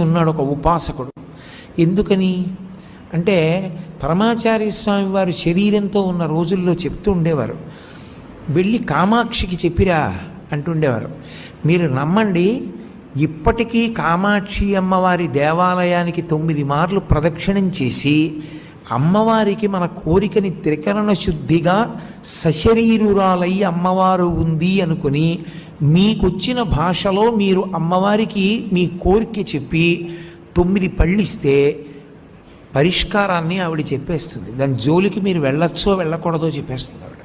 ఉన్నాడు ఒక ఉపాసకుడు. ఎందుకని అంటే పరమాచార్య స్వామి వారు శరీరంతో ఉన్న రోజుల్లో చెప్తూ ఉండేవారు, వెళ్ళి కామాక్షికి చెప్పిరా అంటుండేవారు. మీరు నమ్మండి, ఇప్పటికీ కామాక్షి అమ్మవారి దేవాలయానికి 9 మార్లు ప్రదక్షిణం చేసి అమ్మవారికి మన కోరికని త్రికరణ శుద్ధిగా సశరీరురాలై అమ్మవారు ఉంది అనుకుని మీకొచ్చిన భాషలో మీరు అమ్మవారికి మీ కోరిక చెప్పి 9 పళ్ళిస్తే పరిష్కారాన్ని ఆవిడ చెప్పేస్తుంది. దాని జోలికి మీరు వెళ్ళొచ్చో వెళ్ళకూడదో చెప్పేస్తుంది ఆవిడ.